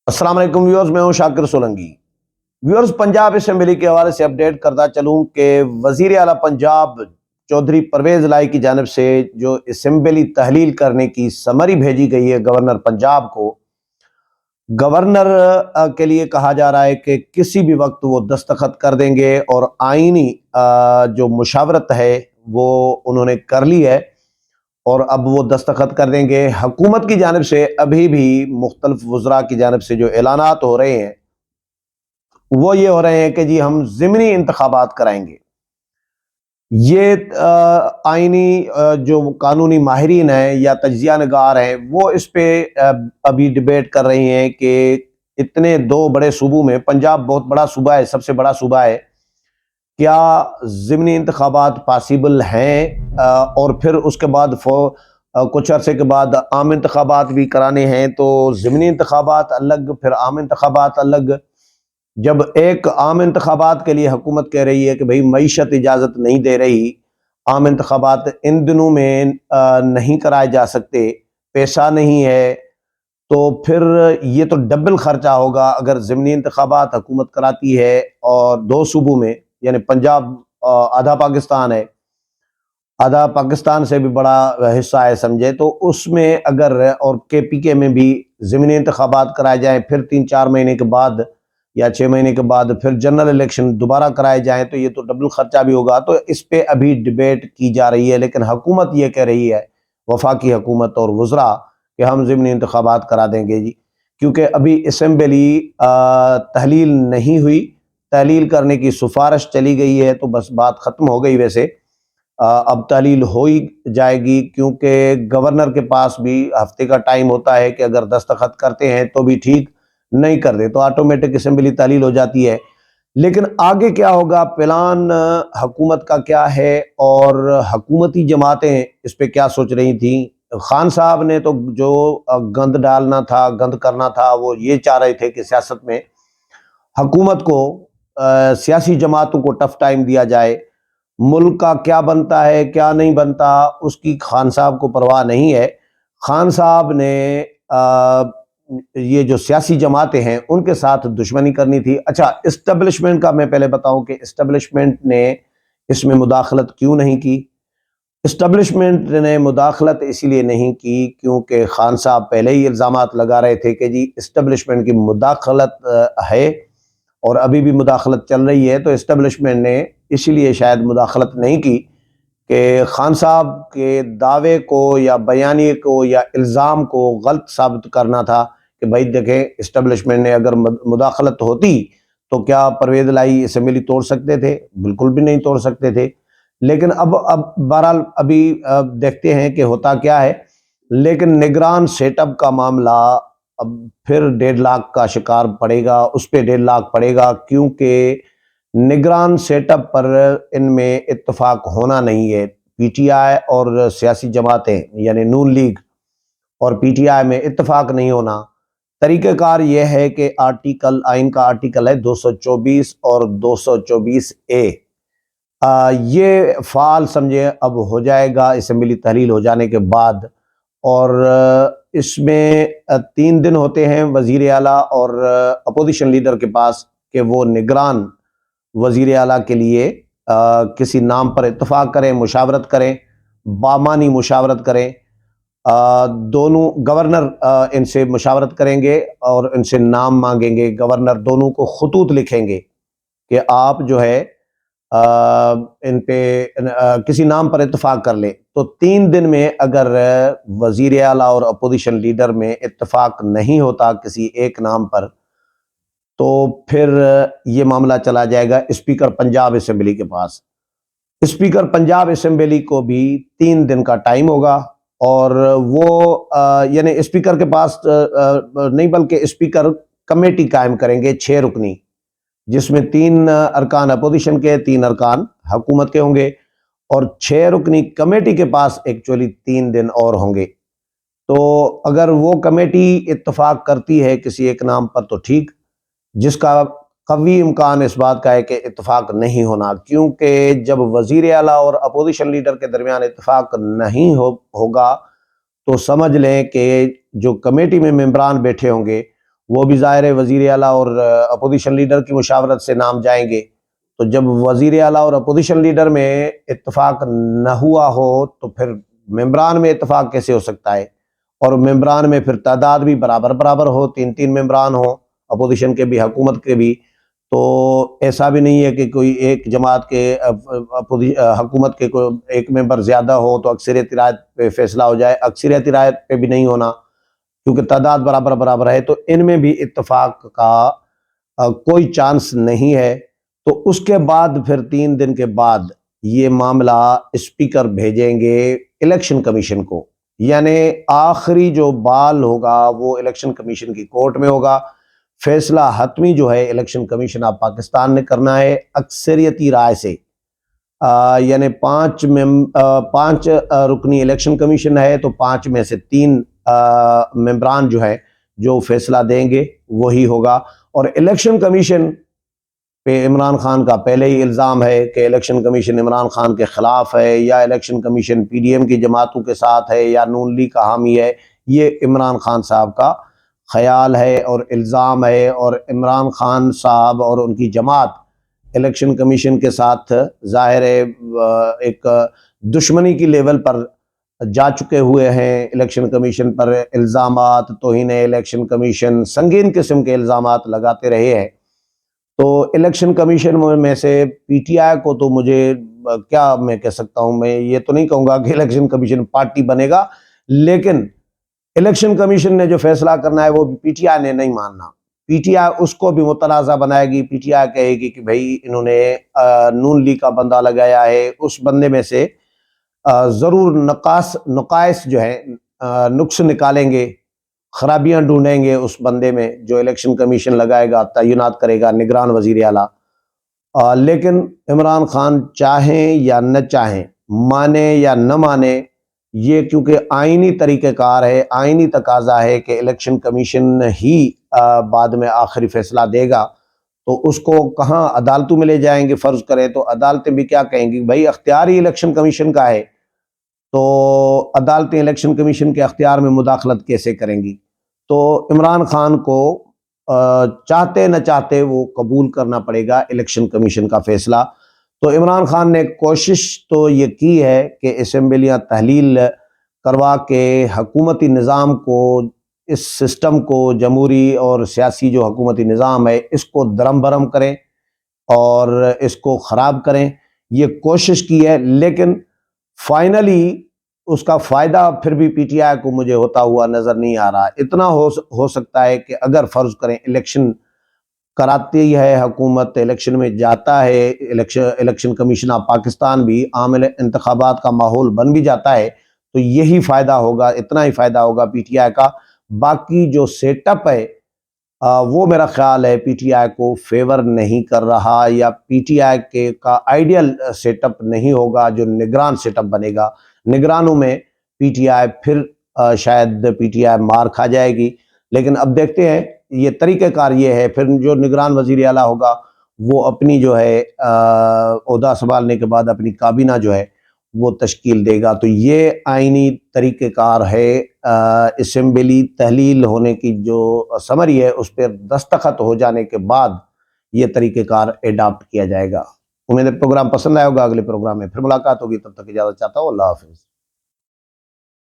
अस्सलाम वालेकुम व्यूअर्स, मैं हूं शाकिर सोलंकी। व्यूअर्स, पंजाब असेंबली के हवाले से अपडेट करता चलूं कि वजीर आला पंजाब चौधरी परवेज लाई की जानिब से जो असेंबली तहलील करने की समरी भेजी गई है गवर्नर पंजाब को, गवर्नर के लिए कहा जा रहा है कि किसी भी वक्त वो दस्तखत कर देंगे और आईनी जो मुशावरत है वो उन्होंने कर ली है और अब वो दस्तखत कर देंगे। हुकूमत की जानिब से अभी भी मुख्तलिफ वज़रा की जानिब से जो ऐलानात हो रहे हैं वो ये हो रहे हैं कि जी हम ज़िमनी इंतखाबात कराएंगे। ये आईनी जो कानूनी माहिरीन हैं या तज्ज़िया निगार हैं वो इस पे अभी डिबेट कर रही हैं कि इतने दो बड़े सूबों में, पंजाब बहुत बड़ा सूबा है, सबसे बड़ा सूबा है, क्या ज़िमनी इंतखाबात पॉसिबल हैं? और फिर उसके बाद कुछ अरसे के बाद आम इंतखाबात भी कराने हैं, तो ज़िमनी इंतखाबात अलग फिर आम इंतखाबात अलग। जब एक आम इंतखाबात के लिए हुकूमत कह रही है कि भाई मईशत इजाज़त नहीं दे रही, आम इंतखाबात इन दिनों में नहीं कराए जा सकते, पैसा नहीं है, तो फिर ये तो डबल खर्चा होगा अगर ज़िमनी इंतखाबात हुकूमत कराती है और दो सूबों में, यानी पंजाब आधा पाकिस्तान है, आधा पाकिस्तान से भी बड़ा हिस्सा है समझे, तो उसमें अगर और KPK में भी ज़िमनी इंतखाबात कराए जाएँ, फिर 3-4 महीने के बाद या 6 महीने के बाद फिर जनरल इलेक्शन दोबारा कराए जाएँ, तो ये तो डबल खर्चा भी होगा। तो इस पे अभी डिबेट की जा रही है, लेकिन हुकूमत ये कह रही है, वफाकी हुकूमत और वज़रा, कि हम ज़िमनी इंतखाबात करा देंगे जी, क्योंकि अभी असेंबली तहलील नहीं हुई। तहलील करने की सिफारिश चली गई है तो बस बात ख़त्म हो गई। वैसे अब तहलील हो ही जाएगी, क्योंकि गवर्नर के पास भी हफ्ते का टाइम होता है कि अगर दस्तखत करते हैं तो भी ठीक, नहीं कर दे तो ऑटोमेटिक असेंबली तहलील हो जाती है। लेकिन आगे क्या होगा, प्लान हुकूमत का क्या है और हुकूमती जमातें इस पे क्या सोच रही थी? खान साहब ने तो जो गंद डालना था, गंद करना था, वो ये चाह रहे थे कि सियासत में हुकूमत को, सियासी जमातों को टफ टाइम दिया जाए। मुल्क का क्या बनता है क्या नहीं बनता उसकी खान साहब को परवाह नहीं है। खान साहब ने ये जो सियासी जमातें हैं उनके साथ दुश्मनी करनी थी। अच्छा, इस्टेब्लिशमेंट का मैं पहले बताऊं कि इस्टेब्लिशमेंट ने इसमें मुदाखलत क्यों नहीं की। इस्टेब्लिशमेंट ने मुदाखलत इसीलिए नहीं की क्योंकि खान साहब पहले ही इल्ज़ामात लगा रहे थे कि जी इस्टेब्लिशमेंट की मुदाखलत है और अभी भी मुदाखलत चल रही है। तो इस्टेब्लिशमेंट ने इसीलिए शायद मुदाखलत नहीं की कि खान साहब के दावे को या बयानी को या इल्ज़ाम को गलत साबित करना था कि भाई देखें, इस्टेब्लिशमेंट ने अगर मुदाखलत होती तो क्या परवेज़ लाई असेंबली तोड़ सकते थे? बिल्कुल भी नहीं तोड़ सकते थे। लेकिन अब बहरहाल अभी देखते हैं कि होता क्या है। लेकिन निगरान सेटअप का मामला अब फिर 1.5 लाख का शिकार पड़ेगा, उस पे 1.5 लाख पड़ेगा, क्योंकि निगरान सेटअप पर इनमें इत्तेफाक होना नहीं है। PTI और सियासी जमातें यानी नून लीग और PTI में इत्तेफाक नहीं होना। तरीक़ेकार यह है कि आइन का आर्टिकल है 224 और 224A, ये फ़ाल समझे अब हो जाएगा असेंबली तहलील हो जाने के बाद। और इसमें 3 दिन होते हैं वज़ीर आला और अपोजिशन लीडर के पास कि वो निगरान वज़ीर आला के लिए किसी नाम पर इत्तफ़ाक़ करें, मुशावरत करें, बामानी मुशावरत करें। दोनों गवर्नर इनसे मुशावरत करेंगे और इनसे नाम मांगेंगे। गवर्नर दोनों को ख़ुतूत लिखेंगे कि आप जो है इन पे किसी नाम पर इत्तफ़ाक़ कर लें। तो 3 दिन में अगर वज़ीर आला और अपोजिशन लीडर में इत्तफ़ाक़ नहीं होता किसी एक नाम पर, तो फिर ये मामला चला जाएगा स्पीकर पंजाब असेंबली के पास। स्पीकर पंजाब असेंबली को भी 3 दिन का टाइम होगा और वो यानी स्पीकर के पास नहीं बल्कि स्पीकर कमेटी कायम करेंगे 6 रुकनी, जिसमें 3 अरकान अपोजिशन के, 3 अरकान हुकूमत के होंगे और 6 रुकनी कमेटी के पास एक्चुअली 3 दिन और होंगे। तो अगर वो कमेटी इत्तफाक करती है किसी एक नाम पर तो ठीक, जिसका कवी इम्कान इस बात का है कि इत्तफाक नहीं होना, क्योंकि जब वज़ीर आला और अपोजिशन लीडर के दरमियान इत्तफाक नहीं होगा तो समझ लें कि जो कमेटी में मेंबरान बैठे होंगे وہ بھی ظاہر ہے وزیر اعلیٰ اور اپوزیشن لیڈر کی مشاورت سے نام جائیں گے. تو جب وزیر اعلیٰ اور اپوزیشن لیڈر میں اتفاق نہ ہوا ہو تو پھر ممبران میں اتفاق کیسے ہو سکتا ہے؟ اور ممبران میں پھر تعداد بھی برابر ہو، 3 ممبران ہوں، اپوزیشن کے بھی حکومت کے بھی. تو ایسا بھی نہیں ہے کہ کوئی ایک جماعت کے حکومت کے کوئی ایک ممبر زیادہ ہو تو اکثریتی رائے پہ فیصلہ ہو جائے. اکثریتی رائے پہ بھی نہیں ہونا کیونکہ تعداد برابر ہے، تو ان میں بھی اتفاق کا کوئی چانس نہیں ہے. تو اس کے بعد پھر 3 دن کے بعد یہ معاملہ اسپیکر بھیجیں گے الیکشن کمیشن کو، یعنی آخری جو بال ہوگا وہ الیکشن کمیشن کی کورٹ میں ہوگا. فیصلہ حتمی جو ہے الیکشن کمیشن آف پاکستان نے کرنا ہے اکثریتی رائے سے. یعنی 5 رکنی الیکشن کمیشن ہے تو 5 میں سے 3 ممبران جو ہے جو فیصلہ دیں گے وہی ہوگا. اور الیکشن کمیشن پہ عمران خان کا پہلے ہی الزام ہے کہ الیکشن کمیشن عمران خان کے خلاف ہے، یا election commission P D M کی جماعتوں کے ساتھ ہے، یا نون لیگ کا حامی ہے. یہ عمران خان صاحب کا خیال ہے اور الزام ہے، اور عمران خان صاحب اور ان کی جماعت الیکشن کمیشن کے ساتھ ظاہر ہے ایک دشمنی کی لیول پر جا چکے ہوئے ہیں. الیکشن کمیشن پر الزامات، توہین الیکشن کمیشن، سنگین قسم کے الزامات لگاتے رہے ہیں. تو الیکشن کمیشن میں سے پی ٹی آئی کو تو مجھے کیا میں کہہ سکتا ہوں، میں یہ تو نہیں کہوں گا کہ الیکشن کمیشن پارٹی بنے گا، لیکن الیکشن کمیشن نے جو فیصلہ کرنا ہے وہ پی ٹی آئی نے نہیں ماننا. پی ٹی آئی اس کو بھی متنازع بنائے گی. پی ٹی آئی کہے گی کہ بھائی انہوں نے نون لیگ کا بندہ لگایا ہے، اس بندے میں سے ضرور نقائص جو ہیں، نقص نکالیں گے، خرابیاں ڈھونڈیں گے اس بندے میں جو الیکشن کمیشن لگائے گا، تعینات کرے گا نگران وزیر اعلیٰ. لیکن عمران خان چاہیں یا نہ چاہیں، مانے یا نہ مانے، یہ کیونکہ آئینی طریقہ کار ہے، آئینی تقاضا ہے کہ الیکشن کمیشن ہی بعد میں آخری فیصلہ دے گا. تو اس کو کہاں عدالتوں میں لے جائیں گے؟ فرض کریں تو عدالتیں بھی کیا کہیں گی، بھائی اختیار ہی الیکشن کمیشن کا ہے، تو عدالتیں الیکشن کمیشن کے اختیار میں مداخلت کیسے کریں گی؟ تو عمران خان کو چاہتے نہ چاہتے وہ قبول کرنا پڑے گا الیکشن کمیشن کا فیصلہ. تو عمران خان نے کوشش تو یہ کی ہے کہ اسمبلیاں تحلیل کروا کے حکومتی نظام کو، اس سسٹم کو، جمہوری اور سیاسی جو حکومتی نظام ہے اس کو درم برم کریں اور اس کو خراب کریں. یہ کوشش کی ہے، لیکن فائنلی اس کا فائدہ پھر بھی پی ٹی آئی کو مجھے ہوتا ہوا نظر نہیں آ رہا. اتنا ہو سکتا ہے کہ اگر فرض کریں الیکشن کراتی ہے حکومت، الیکشن میں جاتا ہے الیکشن کمیشن آف پاکستان بھی، عام انتخابات کا ماحول بن بھی جاتا ہے، تو یہی فائدہ ہوگا، اتنا ہی فائدہ ہوگا پی ٹی آئی کا. باقی جو سیٹ اپ ہے وہ میرا خیال ہے پی ٹی آئی کو فیور نہیں کر رہا، یا پی ٹی آئی کا آئیڈیل سیٹ اپ نہیں ہوگا جو نگران سیٹ اپ بنے گا. نگرانوں میں پی ٹی آئی پھر شاید پی ٹی آئی مار کھا جائے گی. لیکن اب دیکھتے ہیں، یہ طریقہ کار یہ ہے. پھر جو نگران وزیر اعلیٰ ہوگا وہ اپنی جو ہے عہدہ سنبھالنے کے بعد اپنی کابینہ جو ہے وہ تشکیل دے گا. تو یہ آئینی طریقہ کار ہے. اسمبلی تحلیل ہونے کی جو سمری ہے اس پہ دستخط ہو جانے کے بعد یہ طریقہ کار ایڈاپٹ کیا جائے گا. امید ہے پروگرام پسند آیا ہوگا. اگلے پروگرام میں پھر ملاقات ہوگی، تب تک اجازت چاہتا ہوں. اللہ حافظ.